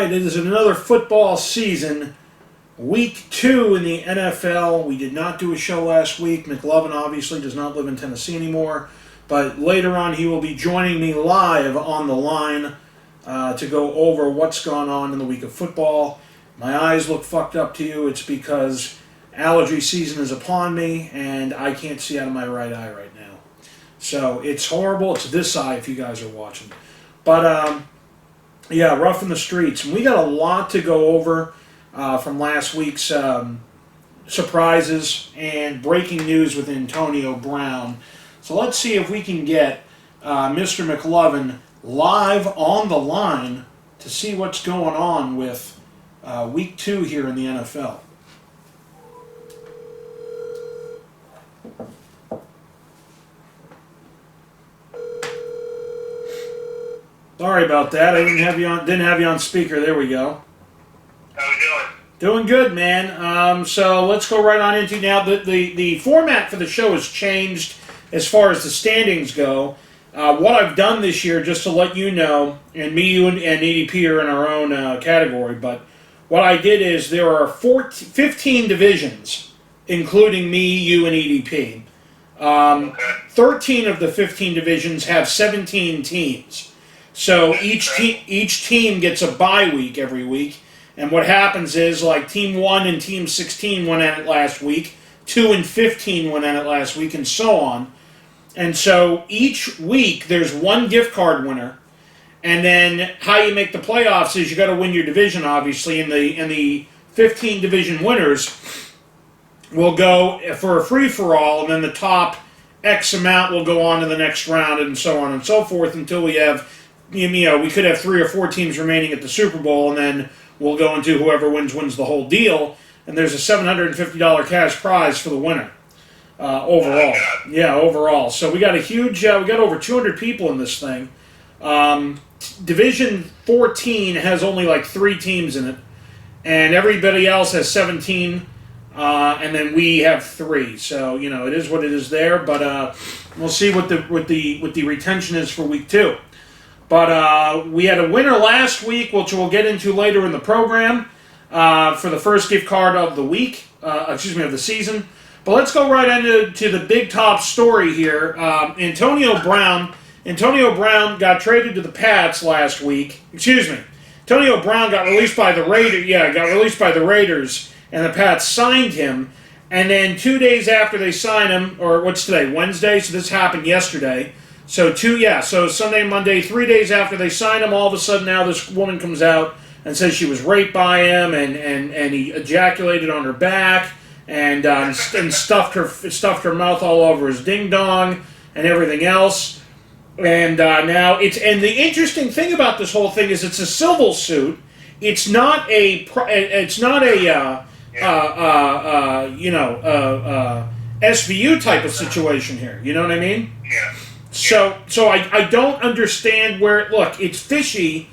right, it is another football season. Week 2 in the NFL. We did not do a show last week. Mclovein obviously does not live in Tennessee anymore. But later on, he will be joining me live on the line to go over what's gone on in the week of football. My eyes look fucked up to you. It's because allergy season is upon me, and I can't see out of my right eye right now. So it's horrible. It's this eye if you guys are watching. But, yeah, rough in the streets. And we got a lot to go over from last week's surprises and breaking news with Antonio Brown. So let's see if we can get Mr. Mclovein live on the line to see what's going on with week 2 here in the NFL. Sorry about that. I didn't have you on speaker. There we go. How we doing? Doing good, man. So let's go right on into now. The format for the show has changed as far as the standings go. What I've done this year, just to let you know, and me, you, and EDP are in our own category, but what I did is there are 15 divisions, including me, you, and EDP. 13 of the 15 divisions have 17 teams. So each team gets a bye week every week. And what happens is, like, Team 1 and Team 16 went at it last week, 2 and 15 went at it last week, and so on. And so each week there's one gift card winner, and then how you make the playoffs is you got to win your division, obviously, and the 15 division winners will go for a free-for-all, and then the top X amount will go on to the next round, and so on and so forth, until we have, we could have 3 or 4 teams remaining at the Super Bowl, and then we'll go into whoever wins the whole deal, and there's a $750 cash prize for the winner overall. Yeah, overall. So we got a huge, we got over 200 people in this thing. Division 14 has only like 3 teams in it, and everybody else has 17, and then we have 3. So it is what it is there. But we'll see what the retention is for week 2. But we had a winner last week, which we'll get into later in the program, for the first gift card of the week, of the season. But let's go right into the big top story here. Antonio Brown got traded to the Pats last week. Antonio Brown got released by the Raiders. Yeah, got released by the Raiders, and the Pats signed him. And then 2 days after they signed him, or what's today, Wednesday? So this happened yesterday. So Sunday, Monday, 3 days after they signed him, all of a sudden now this woman comes out and says she was raped by him, and he ejaculated on her back, and stuffed her mouth all over his ding dong and everything else. And now the interesting thing about this whole thing is it's a civil suit. It's not a SVU type of situation here. You know what I mean? Yeah. So I don't understand where... Look, it's fishy.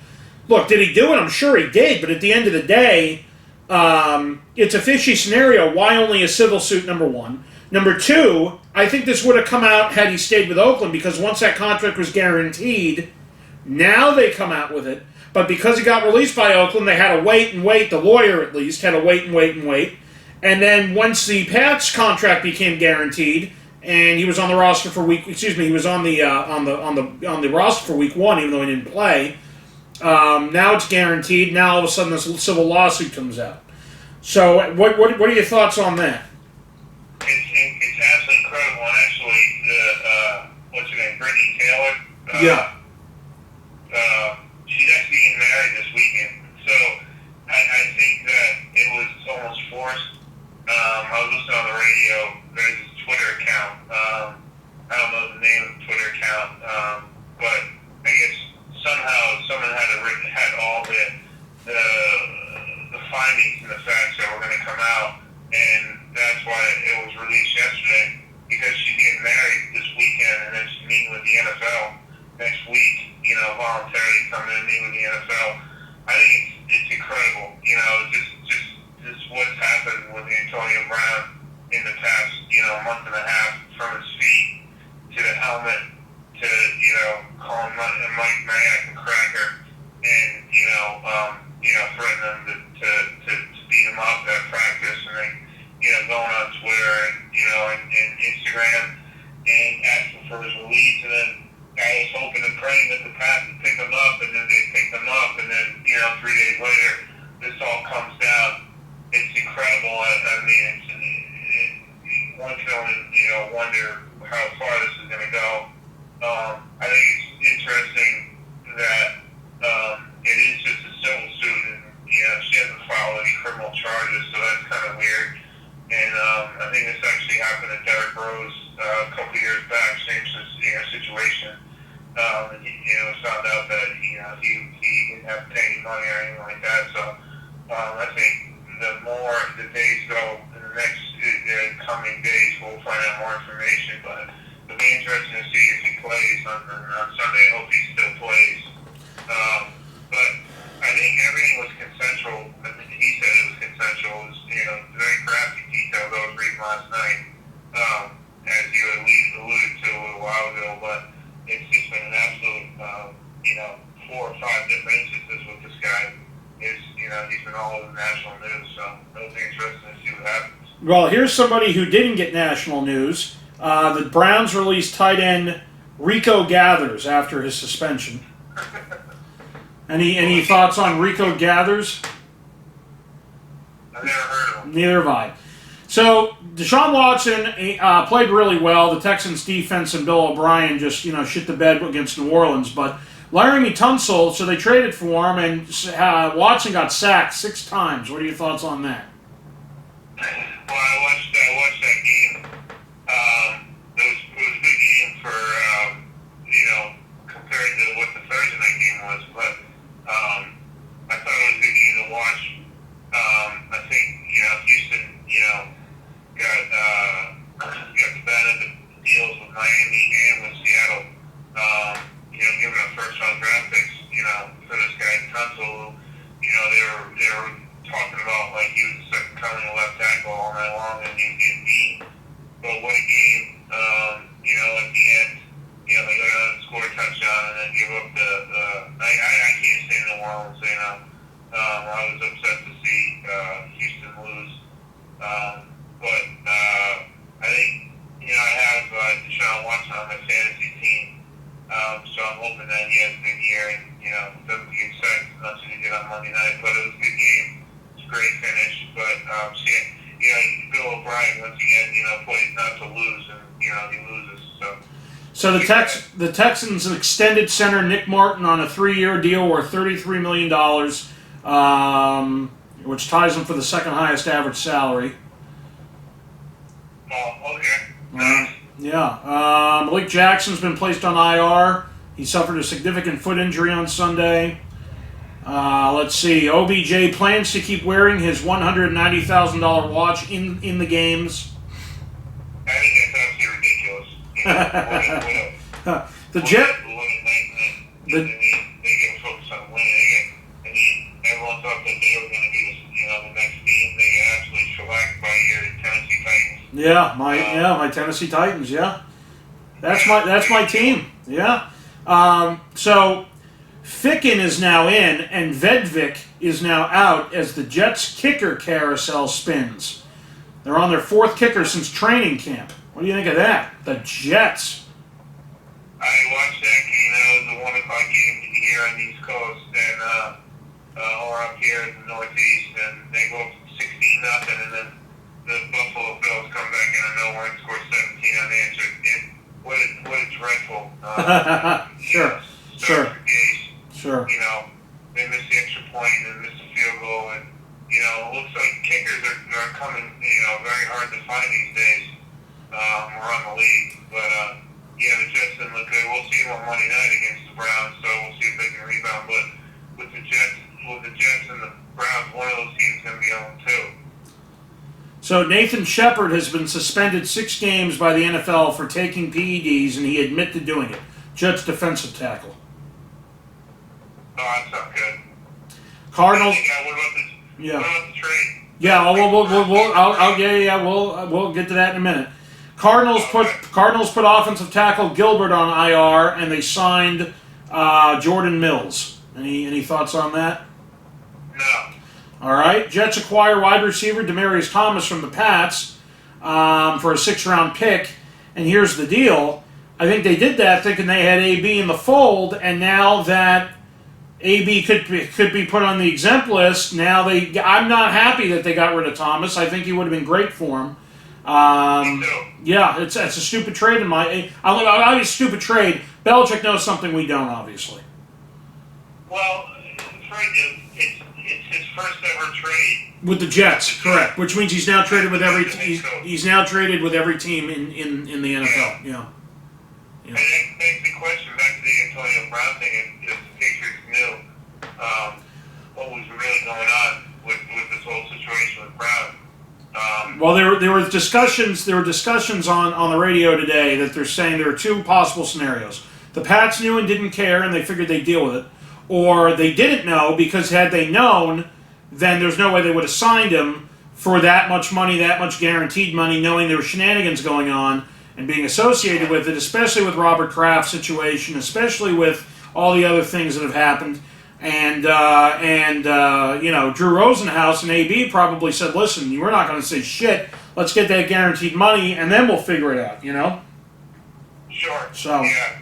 Look, did he do it? I'm sure he did, but at the end of the day, it's a fishy scenario. Why only a civil suit, number one? Number two, I think this would have come out had he stayed with Oakland, because once that contract was guaranteed, now they come out with it. But because he got released by Oakland, they had to wait and wait. The lawyer, at least, had to wait and wait and wait. And then once the Pats contract became guaranteed, and he was on the roster for he was on the roster for week 1, even though he didn't play. Now it's guaranteed. Now all of a sudden this civil lawsuit comes out. So what are your thoughts on that? It's absolutely incredible. And actually, what's her name, Brittany Taylor? Yeah. She's actually getting married this weekend. So I think that it was almost forced. I was listening on the radio. There's this Twitter account. I don't know the name of the Twitter account, but I guess somehow someone had all the findings and the facts that were going to come out, and that's why it was released yesterday, because she's getting married this weekend, and then she's meeting with the NFL next week, voluntarily coming in and meeting with the NFL. I think it's incredible, just what's happened with Antonio Brown in the past, month and a half, from his feet to the helmet to, calling Mike Mayock a cracker, and, threaten them to beat them up at practice, and then, going on Twitter and Instagram and asking for his release, and then I was hoping and praying that the Pats would pick them up, and then they picked them up, and then, 3 days later, this all comes down. It's incredible. I mean, one can only, wonder how far this is going to go. I think it's interesting that it is just a civil suit, and she hasn't filed any criminal charges, so that's kind of weird. And I think this actually happened to Derrick Rose a couple of years back, same situation. And he found out that he didn't have to pay any money or anything like that. So I think the more the days go, in the next coming days, we'll find out more information. But it'll be interesting to see if he plays on Sunday. I hope he still plays. But I think everything was consensual. I mean, he said it was consensual. It was, very crafty details I was reading last night, as you at least alluded to a little while ago. But it's just been an absolute, 4 or 5 different instances with this guy. He's been all over the national news, so it'll be interesting to see what happens. Well, here's somebody who didn't get national news. The Browns released tight end Rico Gathers after his suspension. Any thoughts on Rico Gathers? I've never heard of him. Neither have I. So Deshaun Watson played really well. The Texans defense and Bill O'Brien just shit the bed against New Orleans. But Laramie Tunsil, so they traded for him, and Watson got sacked 6 times. What are your thoughts on that? Well, I watched that game. It was a good game for compared to what the Thursday night game was, but I thought it was a good game to watch. I think Houston got the benefit of deals with Miami and with Seattle. Giving up first-round draft picks, for this guy Tunsil, they were talking about like he was the second coming of left tackle all night long, and he was getting beat. But what a game! At the end, they go down and score a touchdown, and then give up the. I can't stay in New Orleans, I was upset to see Houston lose. But I think I have Deshaun Watson on my fantasy team, so I'm hoping that he has a good year and doesn't get sacked as much as he did on Monday night. But it was a good game. It's a great finish. But Bill O'Brien once again plays not to lose, and he loses. So the Texans extended center Nick Martin on a 3-year deal worth $33 million, which ties him for the second highest average salary. Oh, okay. Malik Jackson's been placed on IR. He suffered a significant foot injury on Sunday. Let's see. OBJ plans to keep wearing his $190,000 watch in the games. I think that's absolutely ridiculous. The Jet. They get focused on winning. Everyone thought that they were going to be the next team. They get absolutely shellacked by your Tennessee Titans. My Tennessee Titans. Yeah, that's my team. Yeah. So Ficken is now in, and Vedvik is now out as the Jets kicker carousel spins. They're on their 4th kicker since training camp. What do you think of that? The Jets. I watched that game. That was the 1 o'clock game here on the East Coast, and or up here in the Northeast, and they go 16-0, and then the Buffalo Bills come back in and nowhere and score 17 unanswered. What a dreadful. Sure. They missed the extra point and missed the field goal, and it looks like kickers are coming very hard to find these days around the league. But the Jets didn't look good. We'll see them on Monday night against the Browns, so we'll see if they can rebound. But with the Jets and the Browns, one of those teams is going to be on too. So Nathan Shepard has been suspended 6 games by the NFL for taking PEDs, and he admitted to doing it. Jets defensive tackle. Oh, that's not good. Cardinals. What about the trade? Yeah, we'll get to that in a minute. Cardinals put offensive tackle Gilbert on IR, and they signed Jordan Mills. Any thoughts on that? No, All right. Jets acquire wide receiver Demaryius Thomas from the Pats for a 6th-round pick. And here's the deal. I think they did that thinking they had AB in the fold, and now that AB could be put on the exempt list, now I'm not happy that they got rid of Thomas. I think he would have been great for him. Yeah, it's a stupid trade in my. Obviously, stupid trade. Belichick knows something we don't, obviously. Well, it's his first ever trade with the Jets, correct? Which means he's now traded with every he's now traded with every team in the NFL. Yeah. And that begs the question back to the Antonio Brown thing. If the Patriots knew what was really going on with this whole situation with Brown. Well, there were discussions. There were discussions on the radio today that they're saying there are 2 possible scenarios. The Pats knew and didn't care, and they figured they'd deal with it, or they didn't know because had they known, then there's no way they would have signed him for that much money, that much guaranteed money, knowing there were shenanigans going on and being associated with it, especially with Robert Kraft's situation, especially with all the other things that have happened. And Drew Rosenhaus and AB probably said, listen, we're not going to say shit. Let's get that guaranteed money, and then we'll figure it out, Sure. So, yeah.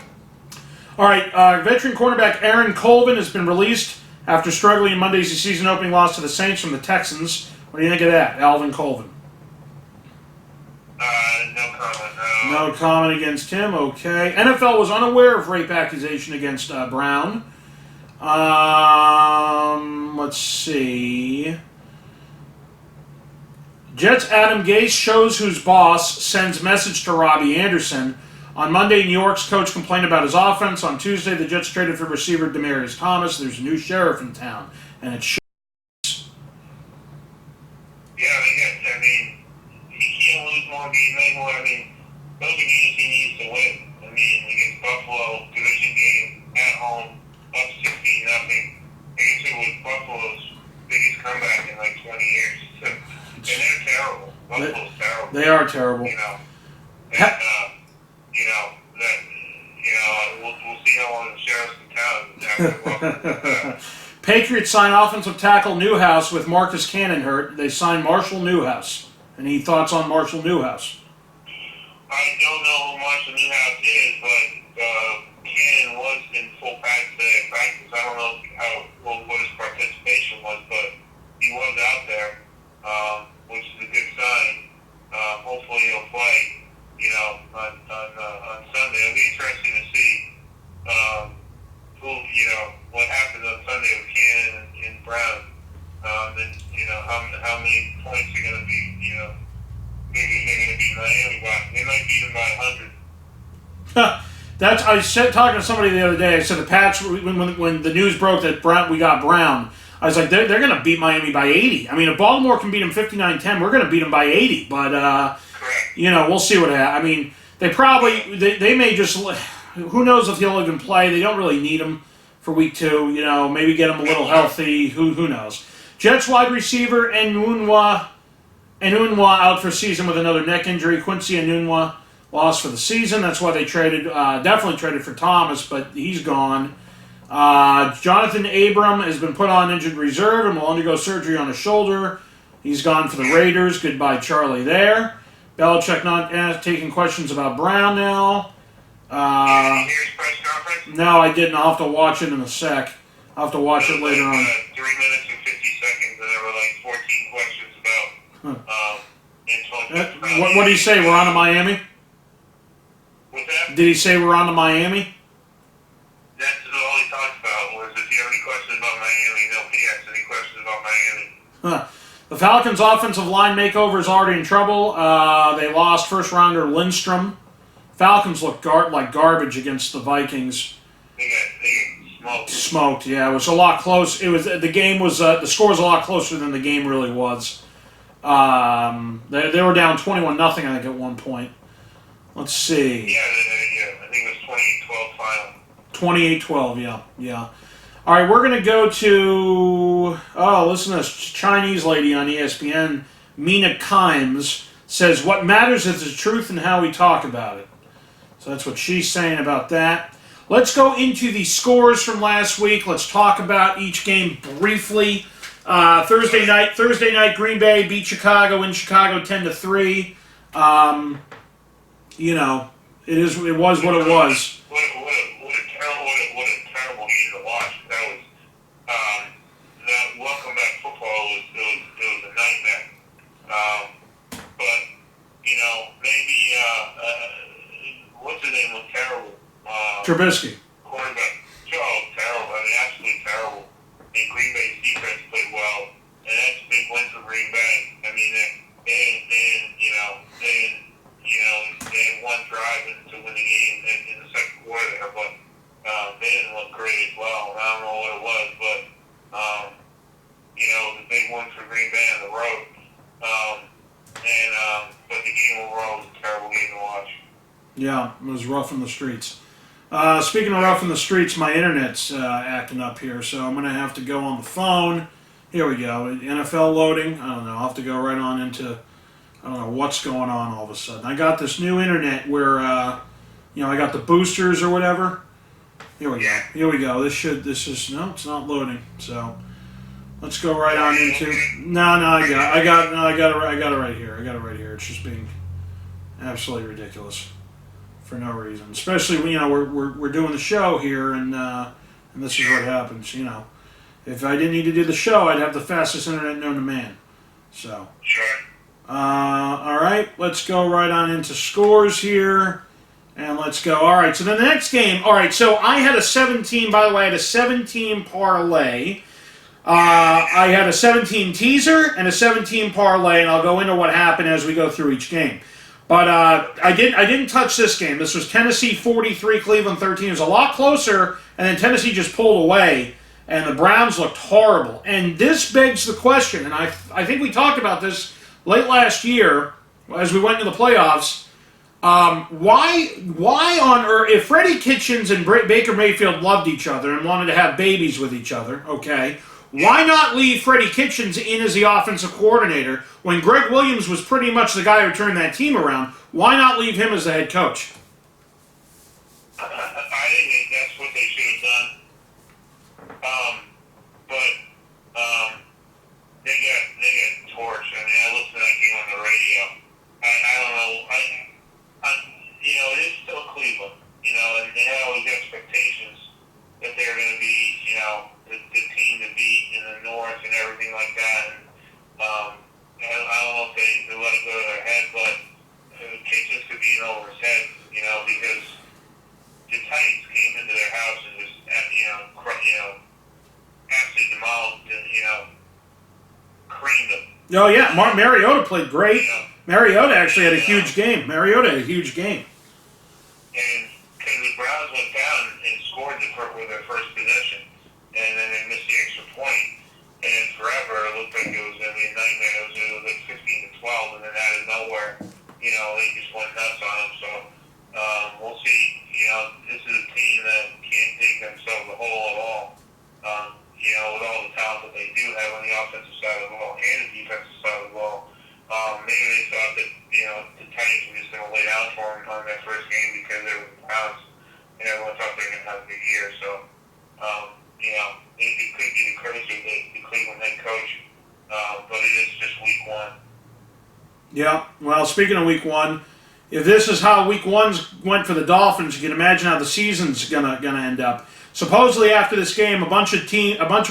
All right, veteran cornerback Aaron Colvin has been released after struggling in Monday's season opening loss to the Saints from the Texans. What do you think of that, Alvin Colvin? No comment. No comment against him. Okay. NFL was unaware of rape accusation against Brown. Let's see. Jets Adam Gase shows who's boss, sends message to Robbie Anderson. On Monday, New York's coach complained about his offense. On Tuesday, the Jets traded for receiver Demaryius Thomas. There's a new sheriff in town, and it's I mean, he can't lose more games anymore. I mean, those are games he needs to win. I mean, against Buffalo, division game, at home, up 16-0. I guess it was Buffalo's biggest comeback in like 20 years. And they're terrible. Buffalo's terrible. They are terrible. We'll see how long the sheriff's in town after Patriots sign offensive tackle Newhouse with Marcus Cannon hurt. They sign Marshall Newhouse. Any thoughts on Marshall Newhouse? I don't know who Marshall Newhouse is, but Cannon was in full practice. I don't know what his participation was, but he was out there, which is a good sign. Hopefully he'll play, on Sunday. It'll be interesting to see what happens on Sunday with Cannon and Brown. And how many points are going to be, maybe they're going to beat Miami by. They might beat them by 100. I said, talking to somebody the other day, I said the Pats, when the news broke that we got Brown, I was like, they're going to beat Miami by 80. I mean, if Baltimore can beat them 59-10, we're going to beat them by 80. But, we'll see what happens. I mean, they may just, who knows if he'll even play. They don't really need him for week 2. Maybe get him a little healthy. Who knows? Jets wide receiver Enunwa out for season with another neck injury. Quincy Enunwa lost for the season. That's why they definitely traded for Thomas, but he's gone. Jonathan Abram has been put on injured reserve and will undergo surgery on his shoulder. He's gone for the Raiders. Goodbye, Charlie there. Belichick not taking questions about Brown now. Did you hear his press conference? No, I didn't. I'll have to watch it in a sec. I'll have to watch it later on. 3 minutes and 50 seconds, and there were like 14 questions about Antonio. What did he say? We're on to Miami? What's that? Did he say we're on to Miami? That's all he talked about was if you have any questions about Miami, nobody asked any questions about Miami. The Falcons' offensive line makeover is already in trouble. They lost first-rounder Lindstrom. Falcons looked like garbage against the Vikings. They got smoked. Yeah, it was a lot close. The score was a lot closer than the game really was. They were down 21-0, I think, at one point. Let's see. Yeah, I think it was 28-12 final. 28-12, yeah. All right, we're going to go to, listen to this Chinese lady on ESPN, Mina Kimes, says, what matters is the truth and how we talk about it. So that's what she's saying about that. Let's go into the scores from last week. Let's talk about each game briefly. Thursday night, Green Bay beat Chicago in Chicago 10-3. You know, it was what it was. What a terrible game to watch. That was that welcome back football was a nightmare. But you know, maybe what's his name was terrible. Trubisky. Quarterback. Oh, terrible. I mean, absolutely terrible. And Green Bay's defense played well, and that's a big win for Green Bay. I mean, they had one drive to win the game in the second quarter there, but they didn't look great as well. I don't know what it was, but the big win for Green Bay on the road. But the game overall was a terrible game to watch. Yeah, it was rough in the streets. Speaking of rough in the streets, my internet's acting up here, so I'm going to have to go on the phone. Here we go. NFL loading. I don't know. I'll have to go right on into, I don't know what's going on all of a sudden. I got this new internet where, I got the boosters or whatever. Here we go. Here we go. No, it's not loading. So let's go right on into. I got it right here. It's just being absolutely ridiculous for no reason. Especially when we're doing the show here, and this is what happens. If I didn't need to do the show, I'd have the fastest internet known to man. So. Sure. All right, let's go right on into scores here. And let's go. All right, so then the next game. All right, so I had a 17, by the way, I had a 17 parlay. I had a 17 teaser and a 17 parlay, and I'll go into what happened as we go through each game. But I didn't touch this game. This was Tennessee 43, Cleveland 13. It was a lot closer, and then Tennessee just pulled away, and the Browns looked horrible. And this begs the question, and I think we talked about this late last year as we went into the playoffs. Why on earth, if Freddie Kitchens and Baker Mayfield loved each other and wanted to have babies with each other, okay, why not leave Freddie Kitchens in as the offensive coordinator when Greg Williams was pretty much the guy who turned that team around? Why not leave him as the head coach? I think that's what they should have done. But they got torched. I mean, I listened to that game on the radio. I don't know. It is still Cleveland, and they had all these expectations that they were going to be, the team to beat in the North and everything like that. And I don't know if they let it go to their head, but Kitchens could be in over his head, because the Titans came into their house and just, absolutely demolished and, creamed them. Oh, yeah, Mariota played great. Mariota actually had a huge game. And because the Browns went down and scored with their first possession, and then they missed the extra point, and forever it looked like it was going to be a nightmare. It was like 15-12, and then out of nowhere, they just went nuts on them. So we'll see. This is a team that can't dig themselves a hole at all. With all the talent that they do have on the offensive side of the ball and the defensive side of the ball. Maybe they thought that, the Titans were just going to lay down for them on their first game because they were the Browns, and everyone thought they were going to have a good year. So, it could be the curse of the Cleveland head coach, but it is just week one. Yeah, well, speaking of week one, if this is how week one went for the Dolphins, you can imagine how the season's gonna end up. Supposedly after this game, a bunch of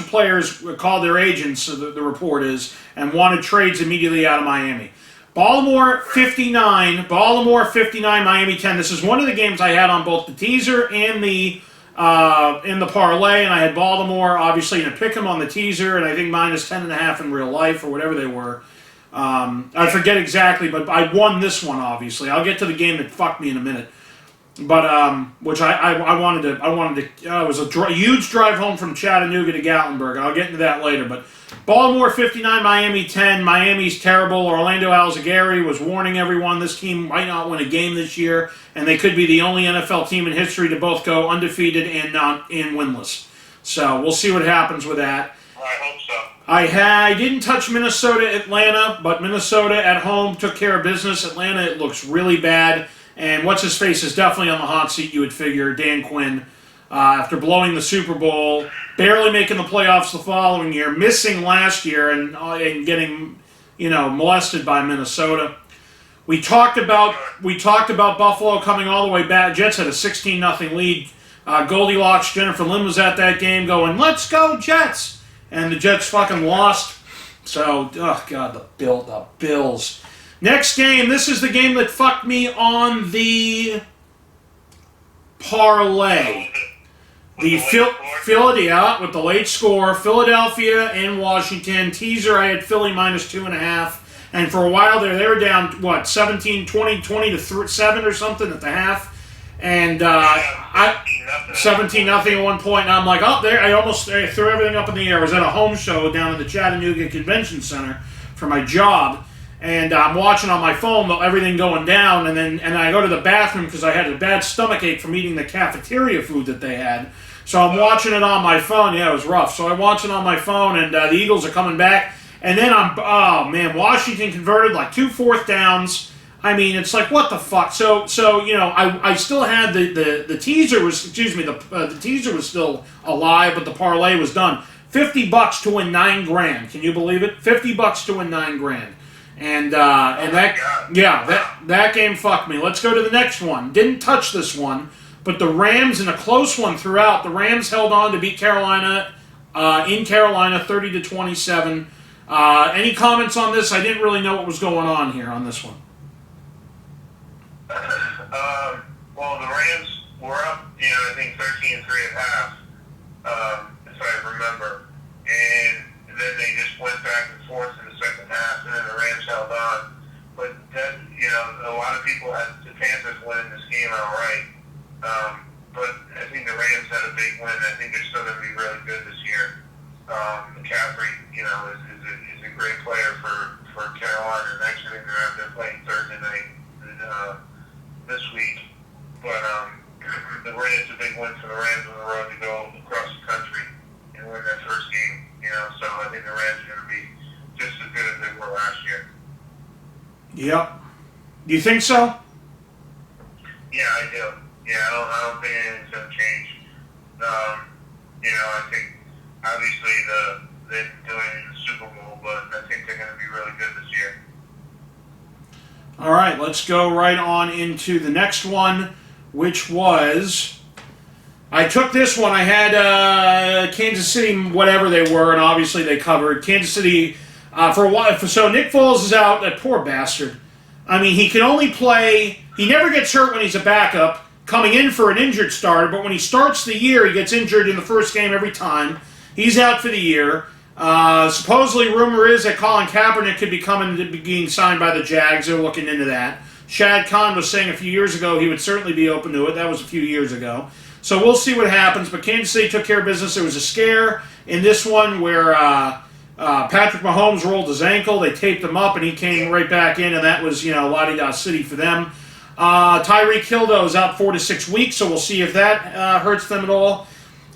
players called their agents, the report is, and wanted trades immediately out of Miami. Baltimore 59, Miami 10. This is one of the games I had on both the teaser and the in the parlay, and I had Baltimore obviously in a pick 'em on the teaser, and I think minus 10.5 in real life or whatever they were. I forget exactly, but I won this one obviously. I'll get to the game that fucked me in a minute. But which I wanted to. It was a huge drive home from Chattanooga to Gatlinburg. I'll get into that later. But Baltimore 59, Miami 10. Miami's terrible. Orlando Alzagari was warning everyone this team might not win a game this year, and they could be the only NFL team in history to both go undefeated and winless. So we'll see what happens with that. I hope so. I didn't touch Minnesota, Atlanta, but Minnesota at home took care of business. Atlanta, it looks really bad. And what's-his-face is definitely on the hot seat, you would figure. Dan Quinn. after blowing the Super Bowl, barely making the playoffs the following year, missing last year, and getting molested by Minnesota. We talked about Buffalo coming all the way back. Jets had a 16-0 lead. Goldilocks, Jennifer Lynn was at that game going, "Let's go Jets!" And the Jets fucking lost. So, oh god, the Bills. Next game, this is the game that fucked me on the parlay. The Philadelphia with the late score, Philadelphia and Washington. Teaser, I had Philly minus 2.5. And for a while there, they were down, 17, 20 to 7 or something at the half. And 17-0 at one point, and I'm like, oh, there! I threw everything up in the air. I was at a home show down at the Chattanooga Convention Center for my job, and I'm watching on my phone everything going down, and I go to the bathroom because I had a bad stomach ache from eating the cafeteria food that they had. So I'm watching it on my phone. Yeah, it was rough. So I'm watching on my phone, and the Eagles are coming back, and then Washington converted like 2 4th downs. I mean, it's like, what the fuck? So I still had the teaser was, the teaser was still alive, but the parlay was done. $50 to win $9,000. Can you believe it? $50 to win $9,000. And that game fucked me. Let's go to the next one. Didn't touch this one, but the Rams in a close one throughout. The Rams held on to beat Carolina in Carolina 30-27. Any comments on this? I didn't really know what was going on here on this one. Well, the Rams were up, I think 13-3 at half, if I remember, and then they just went back and forth in the second half, and then the Rams held on. But that, a lot of people had the Panthers winning this game outright. But I think the Rams had a big win. I think they're still going to be really good this year. McCaffrey, is a great player for Carolina, and actually they're playing Thursday night this week. But the Rams, a big win for the Rams on the road to go across the country and win that first game. So I think the Rams are going to be just as good as they were last year. Yep. Do you think so? Yeah, I do. Yeah, I don't think anything's going to change. I think obviously they didn't do it in the Super Bowl, but I think they're going to be really good this year. All right, let's go right on into the next one, which was, I took this one. I had Kansas City, whatever they were, and obviously they covered. Kansas City for a while. So Nick Foles is out. That poor bastard. I mean, he can only play. He never gets hurt when he's a backup, coming in for an injured starter. But when he starts the year, he gets injured in the first game every time. He's out for the year. Supposedly, rumor is that Colin Kaepernick could be being signed by the Jags. They're looking into that. Shad Khan was saying a few years ago he would certainly be open to it. That was a few years ago. So we'll see what happens. But Kansas City took care of business. There was a scare in this one where Patrick Mahomes rolled his ankle. They taped him up, and he came right back in, and that was, la-di-da city for them. Tyreek Hill, though, is out 4 to 6 weeks, so we'll see if that hurts them at all.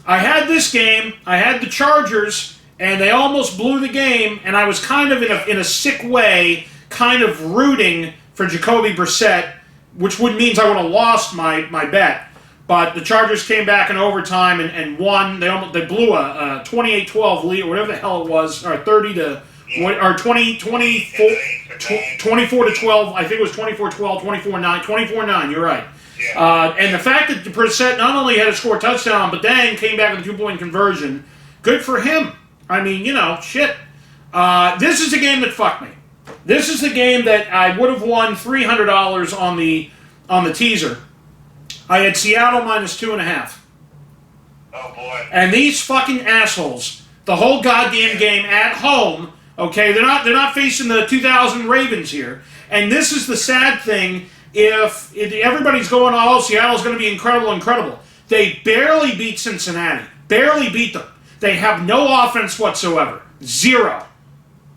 I had this game. I had the Chargers, and they almost blew the game, and I was kind of in a sick way, kind of rooting for Jacoby Brissett, which means I would have lost my bet. But the Chargers came back in overtime and won. They blew a 28-12 lead, or whatever the hell it was, or 30 to or 24 to 12. I think it was 24-12, 24-9, 24-9. You're right. Yeah. And the fact that Brissett not only had to score a touchdown, but then came back with a 2-point conversion, good for him. I mean, shit. This is a game that fucked me. This is the game that I would have won $300 on the teaser. I had Seattle minus 2.5. Oh boy! And these fucking assholes, the whole goddamn game at home. Okay, they're not facing the 2000 Ravens here. And this is the sad thing. If everybody's going, oh, Seattle's going to be incredible. They barely beat Cincinnati. Barely beat them. They have no offense whatsoever. Zero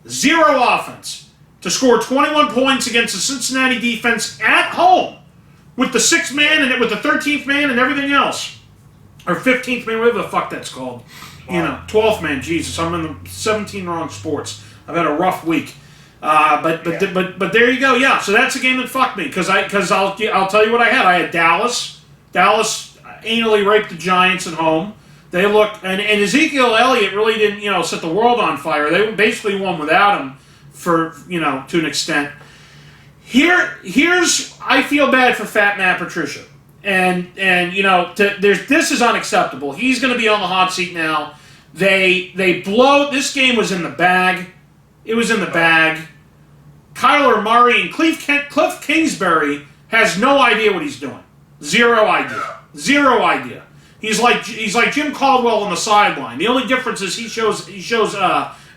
offense to score 21 points against the Cincinnati defense at home. With the 6th man and with the 13th man and everything else. Or 15th man, whatever the fuck that's called. 12th man, Jesus. I'm in the 17 wrong sports. I've had a rough week. But there you go. Yeah, so that's a game that fucked me. Because I'll tell you what I had. I had Dallas. Dallas anally raped the Giants at home. They look, and Ezekiel Elliott really didn't, set the world on fire. They basically won without him for, to an extent. Here's I feel bad for Fat Matt Patricia, and this is unacceptable. He's going to be on the hot seat now. They blow. This game was in the bag. It was in the bag. Kyler Murray and Cliff Kingsbury has no idea what he's doing. Zero idea. Zero idea. He's like Jim Caldwell on the sideline. The only difference is he shows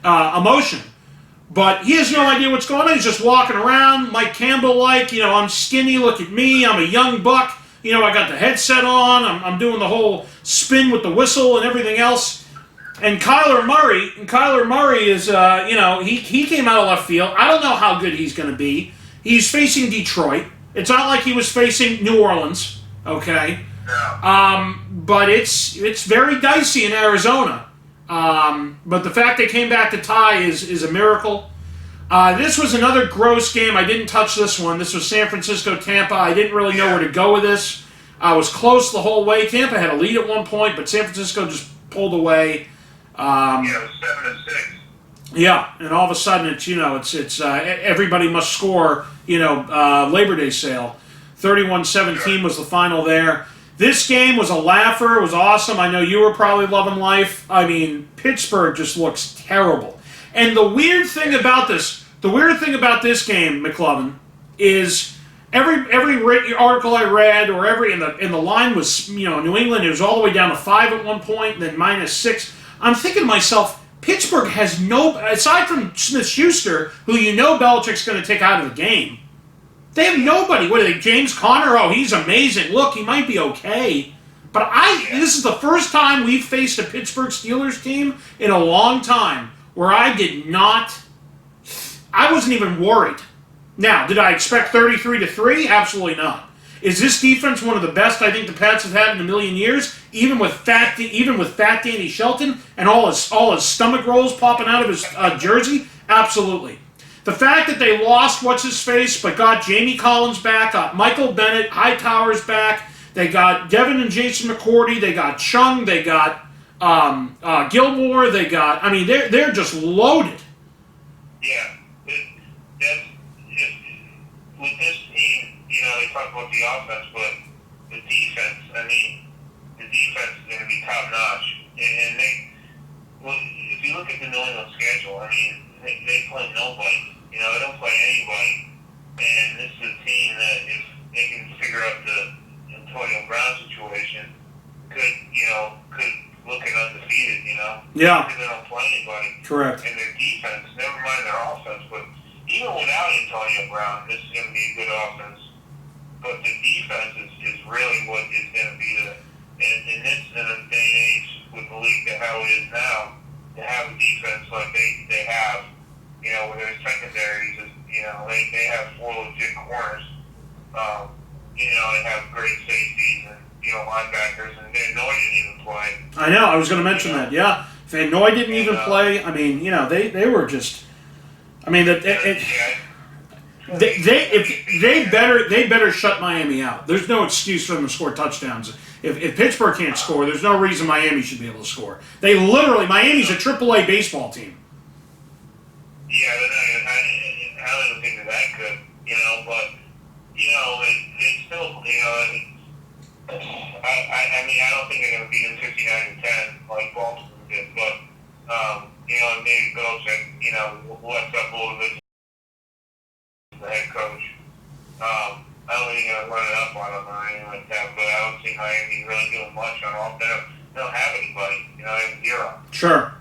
emotion, but he has no idea what's going on. He's just walking around, Mike Campbell I'm skinny. Look at me. I'm a young buck. I got the headset on. I'm doing the whole spin with the whistle and everything else. And Kyler Murray is he came out of left field. I don't know how good he's going to be. He's facing Detroit. It's not like he was facing New Orleans. Okay. But it's very dicey in Arizona. But the fact they came back to tie is a miracle. This was another gross game. I didn't touch this one. This was San Francisco-Tampa. I didn't really know where to go with this. I was close the whole way. Tampa had a lead at one point, but San Francisco just pulled away. It was 7-6. Yeah, and all of a sudden it's everybody must score. Labor Day sale. 31-17 was the final there. This game was a laugher. It was awesome. I know you were probably loving life. I mean, Pittsburgh just looks terrible. And the weird thing about this game, Mclovein, is every article I read or and the line was New England. It was all the way down to 5 at one point, then -6. I'm thinking to myself, Pittsburgh has no, aside from Smith-Schuster, who Belichick's going to take out of the game. They have nobody. What are they? James Conner? Oh, he's amazing. Look, he might be okay. But this is the first time we've faced a Pittsburgh Steelers team in a long time where I wasn't even worried. Now, did I expect 33-3? Absolutely not. Is this defense one of the best I think the Pats have had in a million years? Even with fat Danny Shelton and all his stomach rolls popping out of his jersey? Absolutely. The fact that they lost what's-his-face but got Jamie Collins back, got Michael Bennett, Hightower's back, they got Devin and Jason McCourty, they got Chung, they got Gilmore, they're just loaded. Yeah. With this team, they talk about the offense, but the defense, the defense is going to be top-notch. And if you look at the New England schedule, they play nobody. They don't play anybody. And this is a team that, if they can figure out the Antonio Brown situation, could look at undefeated, Yeah. Because they don't play anybody. Correct. And their defense, never mind their offense, but even without Antonio Brown, this is going to be a good offense. But the defense is really what is going to be in a day and age with the league to how it is now, to have a defense like they have, with their secondaries, they have 4 legit corners. They have great safeties and, linebackers, and Van Noy didn't even play. I know, I was going to mention that, yeah. Van Noy didn't even play. They were just... They better shut Miami out. There's no excuse for them to score touchdowns. If Pittsburgh can't score, there's no reason Miami should be able to score. Miami's a AAA baseball team. Yeah, I don't think they're that good, but it's still, I don't think they're going to beat them 59-10 like Baltimore did, but maybe Belichick, lets up a little bit as the head coach. I don't think they're going to run it up on them or anything like that, but I don't see Miami really doing much on offense. They don't have anybody. They have 0. Sure.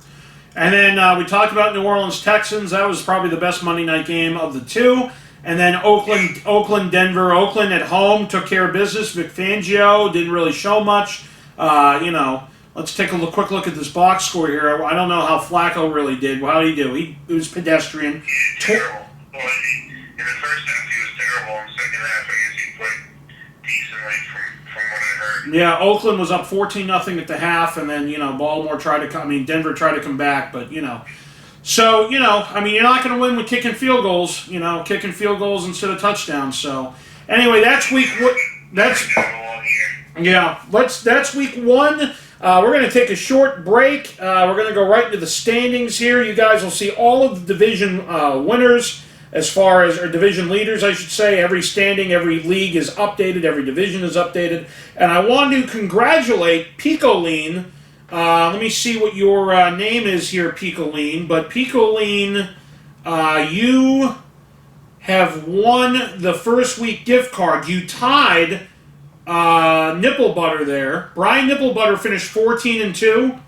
And then we talked about New Orleans Texans. That was probably the best Monday night game of the two. And then Oakland, Denver. Oakland at home took care of business. Vic Fangio didn't really show much. Let's take a quick look at this box score here. I don't know how Flacco really did. How did he do? He was pedestrian. Terrible. Well, in the first half, he was terrible. In the second half, I guess he played decently from what I heard. Yeah, Oakland was up 14-0 at the half, and then, Baltimore tried to come. Denver tried to come back, but, So, you're not going to win with kicking field goals, kicking field goals instead of touchdowns. So, anyway, that's week... Yeah, that's week one. We're going to take a short break. We're going to go right into the standings here. You guys will see all of the division winners, as far as, or division leaders, I should say. Every standing, every league is updated, every division is updated. And I want to congratulate Picoline. Let me see what your name is here, Picoline. But Picoline, you have won the first week gift card. You tied Nipple Butter there. Brian Nipple Butter finished 14-2,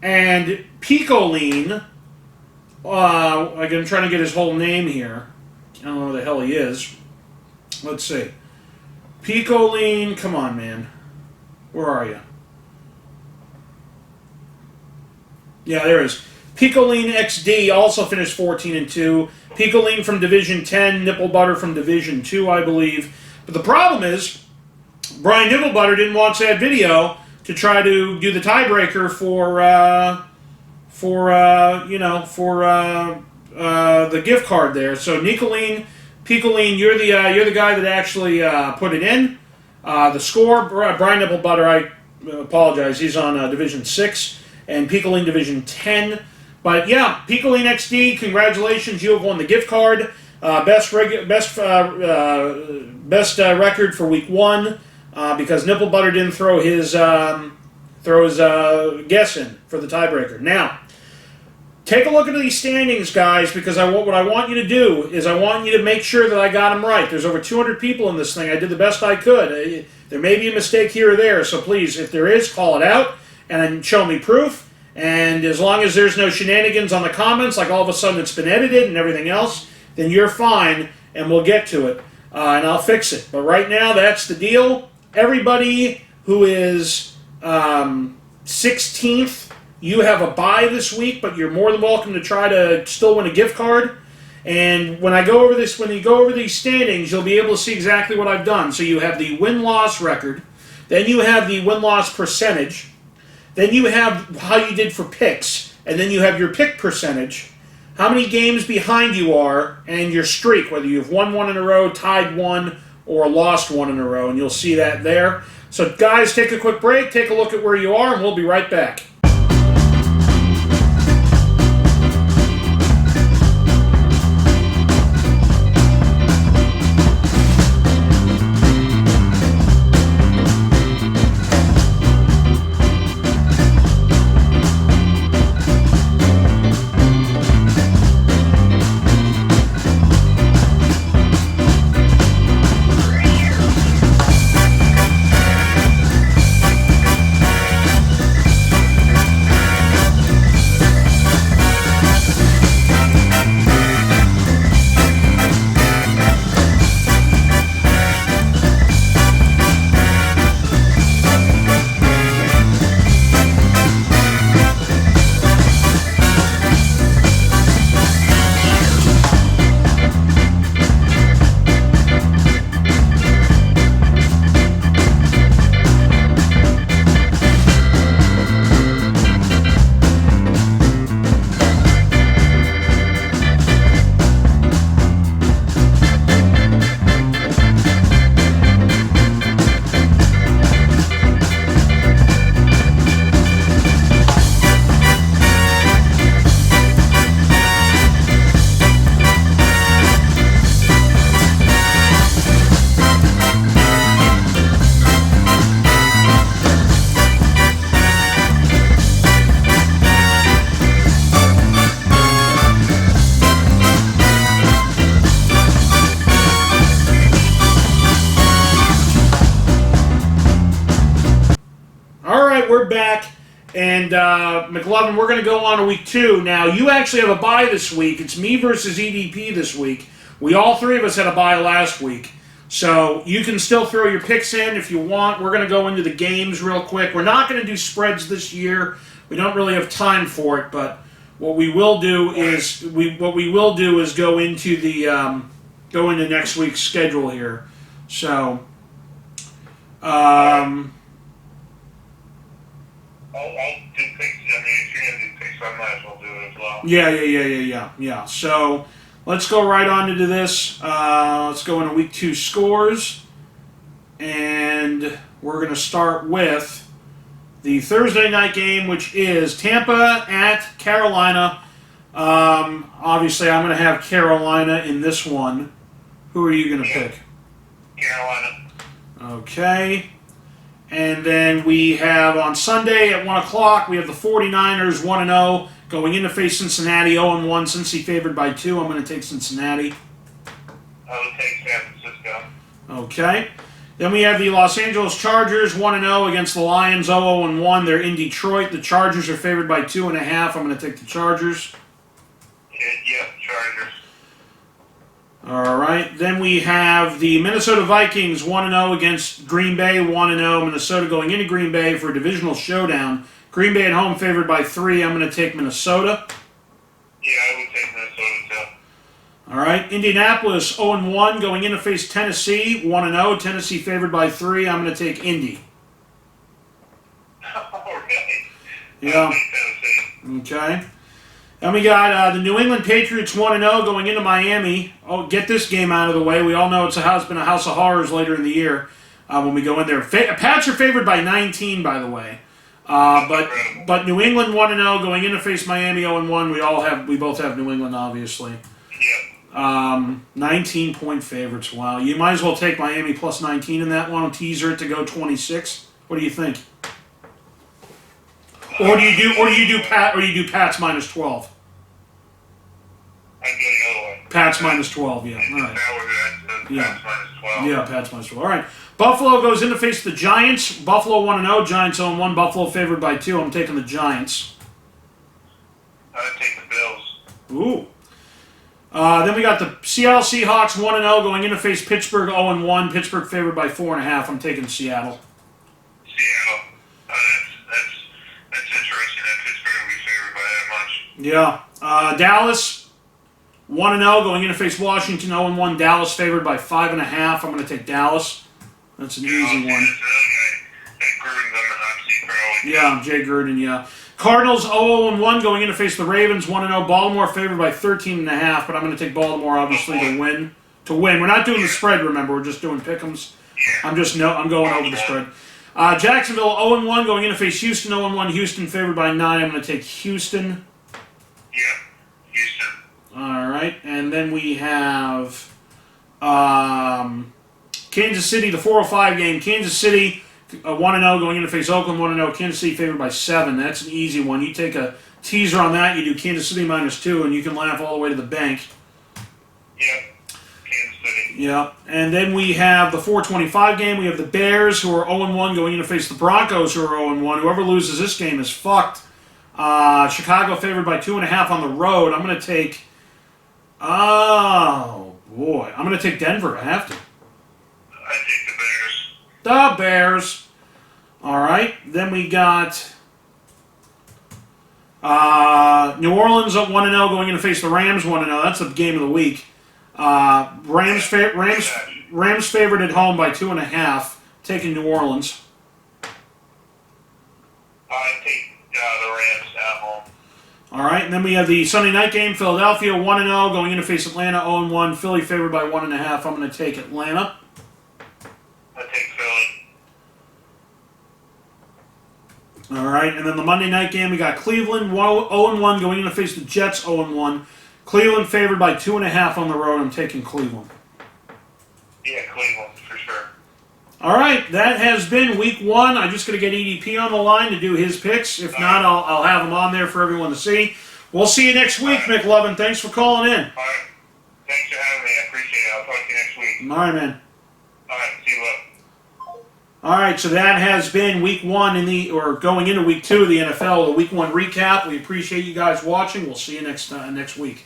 and Picoline. I'm trying to get his whole name here. I don't know where the hell he is. Let's see. Picoline, come on, man. Where are you? Yeah, there is. Picoline XD also finished 14-2. Picoline from Division 10, Nipple Butter from Division 2, I believe. But the problem is, Brian Nipple Butter didn't watch that video to try to do the tiebreaker for the gift card there. So Picoline, you're the guy that actually put it in. The score, Brian Nipple Butter, I apologize, he's on Division 6, and Picoline Division 10. But yeah, Picoline XD, congratulations, you have won the gift card. Best record for week one, because Nipple Butter didn't throw his guess in for the tiebreaker. Now, take a look at these standings, guys, because what I want you to do is I want you to make sure that I got them right. There's over 200 people in this thing. I did the best I could. There may be a mistake here or there, so please, if there is, call it out and show me proof. And as long as there's no shenanigans on the comments, like all of a sudden it's been edited and everything else, then you're fine, and we'll get to it, and I'll fix it. But right now, that's the deal. Everybody who is 16th, you have a bye this week, but you're more than welcome to try to still win a gift card. And when I go over this, when you go over these standings, you'll be able to see exactly what I've done. So you have the win-loss record, then you have the win-loss percentage, then you have how you did for picks, and then you have your pick percentage, how many games behind you are, and your streak, whether you've won one in a row, tied one, or lost one in a row, and you'll see that there. So guys, take a quick break, take a look at where you are, and we'll be right back. We're back, and Mclovein, we're going to go on to week 2. Now, you actually have a bye this week. It's me versus EDP this week. We all three of us had a bye last week, so you can still throw your picks in if you want. We're going to go into the games real quick. We're not going to do spreads this year. We don't really have time for it, but what we will do is go into next week's schedule here. So. I'll do picks. I mean, if you're going to do picks, I might as well do it as well. Yeah. So let's go right on into this. Let's go into week 2 scores. And we're going to start with the Thursday night game, which is Tampa at Carolina. Obviously, I'm going to have Carolina in this one. Who are you going to pick? Carolina. Okay. And then we have on Sunday at 1 o'clock, we have the 49ers 1-0 going in to face Cincinnati 0-1. Cincy favored by 2. I'm going to take Cincinnati. I would take San Francisco. Okay. Then we have the Los Angeles Chargers 1-0 against the Lions 0-1. They're in Detroit. The Chargers are favored by 2.5. I'm going to take the Chargers. Yeah, Chargers. All right. Then we have the Minnesota Vikings 1-0 against Green Bay 1-0. Minnesota going into Green Bay for a divisional showdown. Green Bay at home favored by 3. I'm going to take Minnesota. Yeah, I would take Minnesota too. All right. Indianapolis 0-1 going in to face Tennessee 1-0. Tennessee favored by 3. I'm going to take Indy. Okay. Yeah. Okay. Then we got the New England Patriots 1-0 going into Miami. Oh, get this game out of the way. We all know it's been a house of horrors later in the year when we go in there. Pats are favored by 19, by the way. But New England 1-0 going in to face Miami 0-1. We both have New England, obviously. Yeah. 19-point favorites. Wow. You might as well take Miami plus 19 in that one. Teaser it to go 26. What do you think? Or do you do Pats minus 12? I'd go the other way. Pats minus 12, yeah. All right. Yeah. Pats minus 12. Yeah, Pats minus 12. All right. Buffalo goes in to face the Giants. Buffalo 1-0. Giants 0-1. Buffalo favored by 2. I'm taking the Giants. I'd take the Bills. Ooh. Then we got the Seattle Seahawks 1-0 going in to face Pittsburgh 0-1. Pittsburgh favored by 4.5. I'm taking Seattle. Seattle. That's interesting that Pittsburgh will be favored by that much. Yeah. Dallas 1-0 going in to face Washington 0-1. Dallas favored by 5.5. I'm going to take Dallas. That's an easy one. That Gruden's on the hot seat, probably. Yeah, Jay Gruden, yeah. Cardinals 0-1 going in to face the Ravens 1-0. Baltimore favored by 13.5, but I'm going to take Baltimore obviously to win. We're not doing the spread, remember. We're just doing pick'ems. I'm going over the spread. Jacksonville 0-1 going in to face Houston 0-1. Houston favored by 9. I'm going to take Houston. Yeah, Houston. All right, and then we have Kansas City, the 405 game. Kansas City 1-0 going in to face Oakland 1-0. Kansas City favored by 7. That's an easy one. You take a teaser on that. You do Kansas City minus 2, and you can laugh all the way to the bank. Yeah, Kansas City. Yeah, and then we have the 425 game. We have the Bears, who are 0-1, going in to face the Broncos, who are 0-1. Whoever loses this game is fucked. Chicago favored by 2.5 on the road. I'm going to take... Oh, boy. I'm going to take Denver. I have to. I take the Bears. The Bears. All right. Then we got New Orleans at 1-0 going in to face the Rams 1-0. That's the game of the week. Rams favored at home by 2.5. Taking New Orleans. I take the Rams at home. All right. And then we have the Sunday night game. Philadelphia 1-0 going in to face Atlanta 0-1. Philly favored by 1.5. I'm going to take Atlanta. I take Philly. All right, and then the Monday night game, we got Cleveland 0-1 going in to face the Jets 0-1. Cleveland favored by 2.5 on the road. I'm taking Cleveland. Yeah, Cleveland for sure. All right, that has been week 1. I'm just going to get EDP on the line to do his picks. If not, I'll have him on there for everyone to see. We'll see you next week, Mclovein. Thanks for calling in. All right. Thanks for having me. I appreciate it. I'll talk to you next week. All right, man. All right, see you later. All right, so that has been week 1 going into week 2 of the NFL, the week 1 recap. We appreciate you guys watching. We'll see you next week.